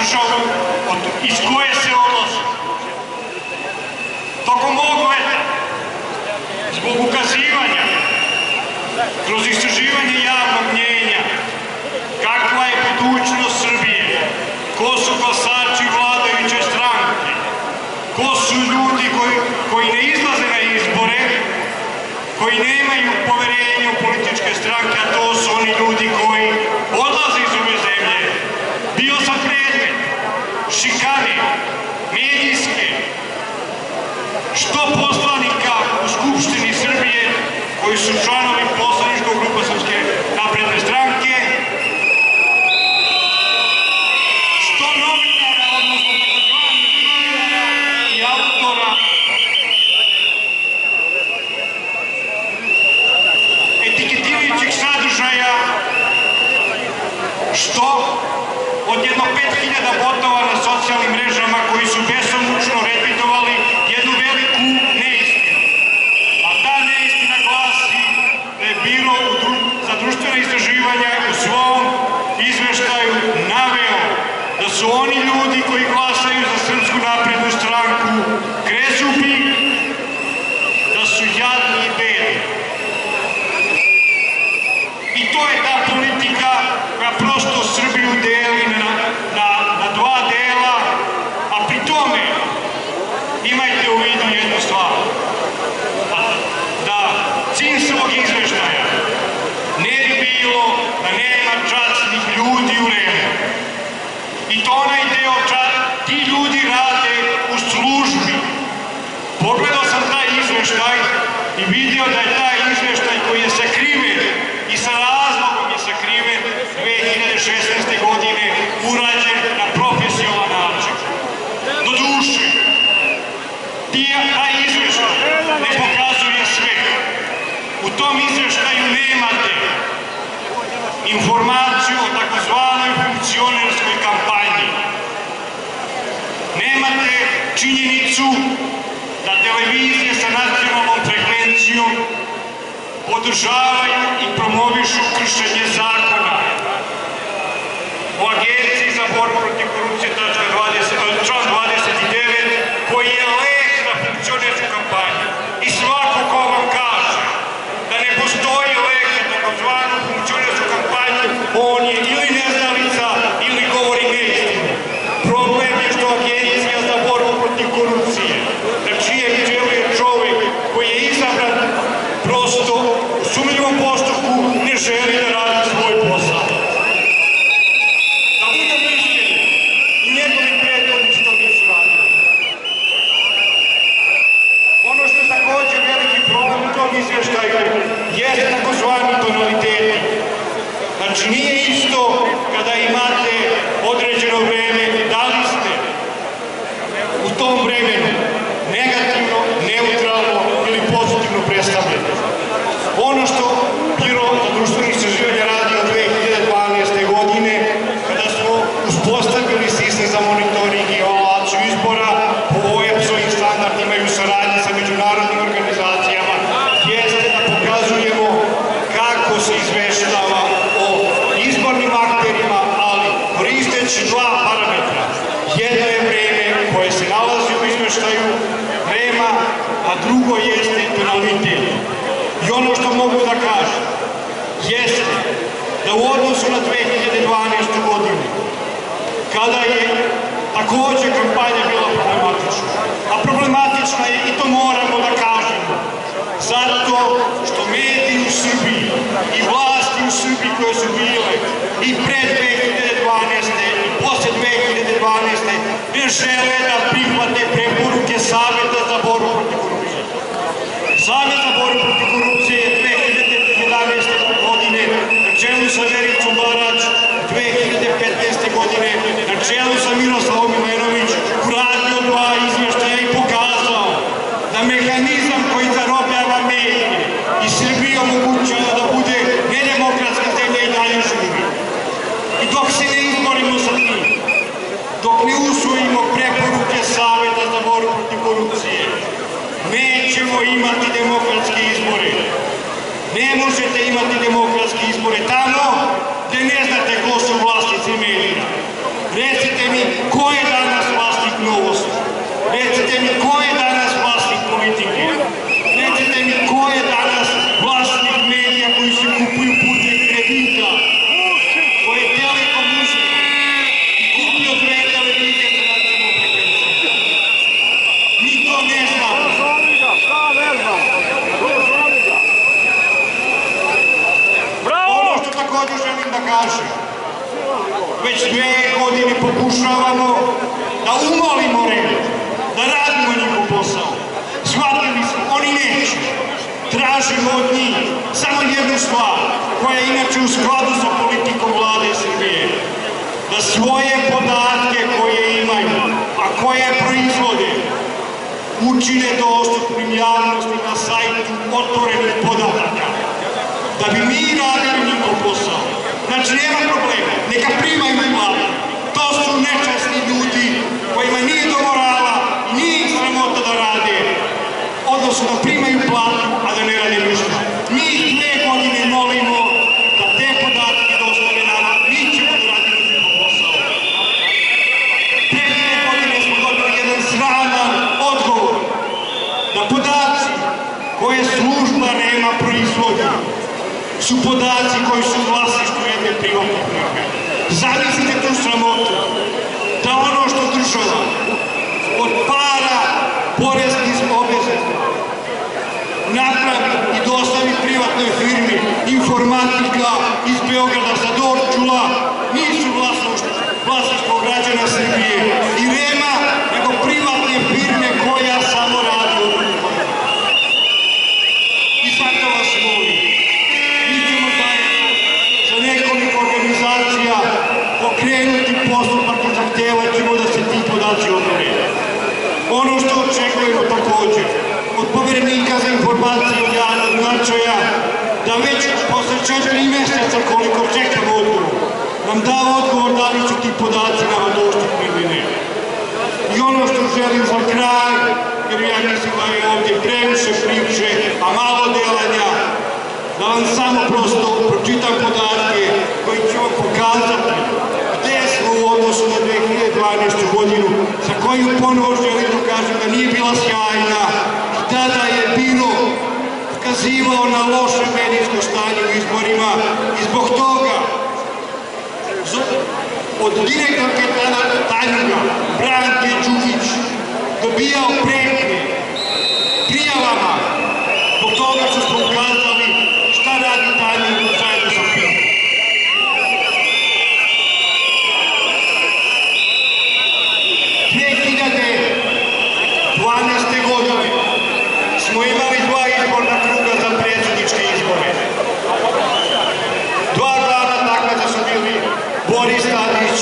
državu iz koje se odlazi. Tokom ovog leta, zbog ukazivanja kroz istraživanje javnog mnjenja kakva je budućnost Srbije, ko su glasači vladajuće stranke, ko su ljudi koji ne izlaze na izbore, koji nemaju poverenje u političke stranke, a to su oni ljudi koji odlaze iz ove zemlje. Bio sam predmet šikane, medijske, što poslanika u Skupštini Srbije, koji su članovi poslaničkog grupa Srpske napredne stranke, što novinara, odnosno takozvanih novinara i autora etiketirajućih sadržaja, što od jedno 5000 botova na socijalnim mrežama koji su besomučno retvitovali jednu veliku neistinu. A ta neistina glasi da je Biro za društvena istraživanja u svom izveštaju naveo da su oni ljudi koji glasaju za Srpsku naprednu stranku krezubi, da su jadni i bedni. I to je ta politika koja prosto Srbiju deli na dva dela, a pri tome imajte u vidu jednu stvar, da cilj svog izveštaja ne bi bilo da nema časnih ljudi u REM-u. I to onaj deo, ti ljudi rade u službi. Pogledao sam taj izveštaj i vidio da je taj izveštaj koji je sakriven i sa razlogom je sakriven 2016. godine urađen na profesionalan način. Doduše, taj izveštaj ne pokazuje sve. U tom izveštaju nemate informaciju o takozvanoj funkcionerskoj kampanji. Nemate činjenicu da televizije sa nacionalnom frekvencijom podržavaju i promovišu kršenje zakona. O Agenciji za borbu protiv korupcije, član 29, koji je lek za funkcionersku kampanju. I svako ko vam kaže da ne postoji lek za takozvanu funkcionersku kampanju, on je ili neznalica ili govori neistinu. Problem je što Agencija za borbu protiv korupcije, na čijem čelu je čovek koji je izabran prosto u sumnjivom postupku, ne želi da radi svoj posao. Da budemo iskreni, i njegovi prethodnici to nisu radili. Ono što je takođe veliki problem u tom izveštaju jeste takozvani tonaliteti. Znači, nije isto kada imate određeno vreme, da li ste u tom vremenu negativno, neutralno ili pozitivno predstavljeni. Ono što Biro za društveno istraživanje radi od 2012. godine, kada smo uspostavili sistem za monitoring i evaluaciju izbora po OEBS-ovim standardima i u saradnji sa međunarodnim organizacijama, jeste da pokazujemo kako se izveštava o izbornim akterima, ali koristeći dva parametra. Jedno je vreme koje se nalazi u izveštaju REM-a, a drugo jeste tonalitet. I ono što mogu da kažem jeste da u odnosu na 2012. godinu, kada je takođe kampanja bila problematična, a problematična je, i to moramo da kažemo, zato što mediji u Srbiji i vlasti u Srbiji koje su bile i pre 2012. i posle 2012. ne žele da prihvate preporuke Saveta za borbu protiv korupcije. Savet za borbu protiv korupcije je 2011. godine na čelu sa Vericom Barać, 2015. godine na čelu sa Miroslavom Milenović uradio dva izveštaja i pokazao da mehanizam koji zarobljava medije i Srbiji omogućava da bude nedemokratska zemlja i dalje živi. I dok se ne izborimo sa tim, dok ne usvojimo preporuke Saveta za borbu protiv korupcije, nećemo imati demokratske izbore. Ne možete imati demokratske izbore tamo gde ne znate ko su vlasnici medija. Recite mi ko je danas vlasnik Novosti? Recite mi ko je danas vlasnik politike? Recite mi ko je danas vlasnik medija koji se kupuju putem kredita? Ko je Telekom uzeo i kupio 2 televizije sa nacionalnom frekvencijom? Mi to ne znamo. Ono što također želim da kažem, već 2 godine pokušavamo da umolimo REM, da radimo njihov posao. Shvatili smo, oni neće. Tražimo od njih samo jednu stvar, koja je inače u skladu sa politikom vlade Srbije, da svoje podatke koje imaju, a koje proizvode, učine dostupnim javnosti na sajtu otvorenih podataka, da bi mi radili njihov posao. Znači, nema problema, neka primaju platu. To su nečasni ljudi kojima nije do morala i nije ih sramota da rade, odnosno da primaju platu, a da ne rade ništa. Mi ih 2 godine molimo da te podatke dostave nama, mi ćemo da radimo njihov posao. Pre 2 godine smo dobili jedan sraman odgovor da podaci koje služba REM-a proizvodi su podaci koji su u vlasništvu jedne privatne firme. Zamislite tu sramotu, da ono što država od para poreskih obveznika napravi i dostavi privatnoj firmi Informatika iz Beograda sa Dorčula, nisu vlasništvo građana Srbije i REM-a, nego privatne firme koja samo radi od njih. I zato vas molim, mi ćemo zajedno sa nekoliko organizacija pokrenuti postupak i zahtevat ćemo da se ti podaci otvore. Ono što očekujemo također od Poverenika za informacije od javnog značaja, da već posle 4 meseca koliko čekamo odgovor, nam da odgovor da li su ti podaci nama dostupni ili ne. I ono što želim za kraj, jer ja mislim da je ovdje previše priče, a malo delanja, da vam samo prosto pročitam podatke koji ću vam pokazati gde smo u odnosu na 2012. godinu, za koju ponovo želim da kažem da nije bila sjajna i tada je biro ukazivao na loše medijsko stanje u izborima i zbog toga od direktorke Tanjuga, Branke Đukić, dobijao pretnje prijavama zbog toga što smo ukazali šta radi Tanjug zajedno sa Pinkom. 2012. godine smo imali 2 izborna kruga za predsjedničke izbore. 2 glavna takmaca su bili Boris Tadić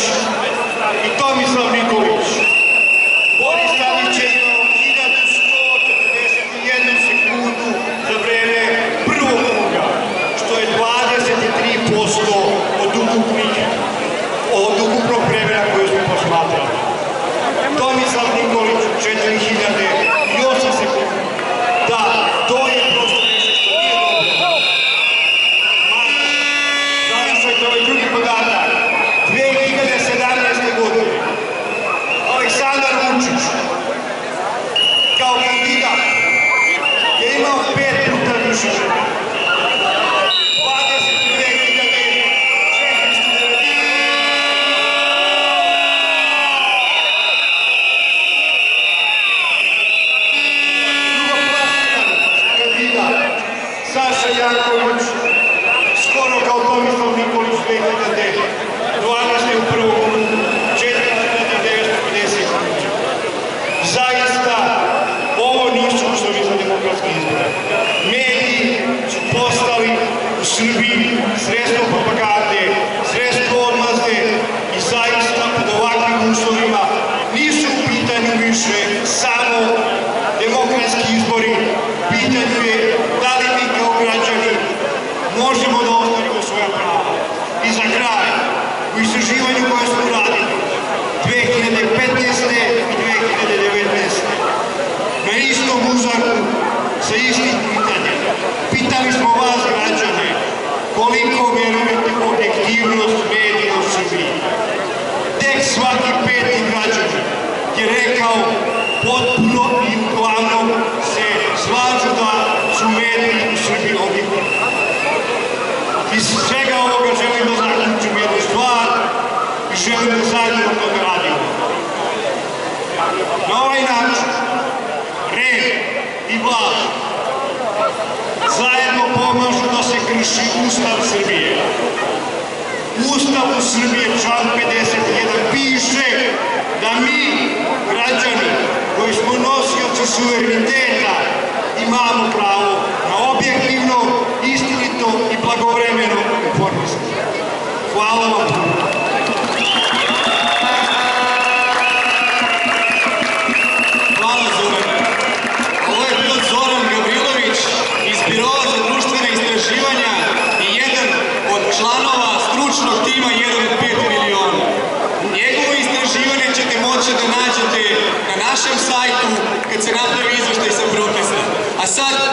i Tomislav Nikolić. Boris Tadić je imao 1141 sekundu za vreme prvog kruga, što je 23% od ukupnog vremena koje smo posmatrali. Tomislav Nikolić 4008 sekundi. Da, to je prosto nešto što nije dobro. Zamislite ovaj drugi podatak. 2017. godine Aleksandar Vučić kao kandidat je imao 5 puta više žena. 22 Saša Janković, skoro kao Tomislav Nikolić 2012. u prvom krugu, 4950. Zaista, ovo nisu uslovi za demokratski izbor. Mediji su postali u Srbiji sredstvo propagande, sredstvo odmazde i zaista pod ovakvim uslovima nisu u pitanju više samo demokratski izbori, pitanju je da li mi kao građani možemo da ostvarimo svoja prava. I za kraj, u istraživanju koje smo radili 2015. i 2019. na istom uzorku sa istim pitanjem. Pitali smo vas, građane, koliko vjerujete u objektivnost medija u Srbiji. Tek Na ovaj način red i vlast zajedno pomažu da se krši Ustav Srbije. Ustav u Srbije, član 51, piše da mi, građani, koji smo nosioci suvereniteta, imamo pravo na objektivno, istinito i blagovremeno informisanje. Hvala vam. Hvala Zorane. Ovo je bio Zoran Gavrilović iz Biroa za društvene istraživanja i jedan od članova stručnog tima 1 od 5 miliona. Njegovo istraživanje ćete moći da nađete na našem sajtu kad se napravi izveštaj sa protesta. A sad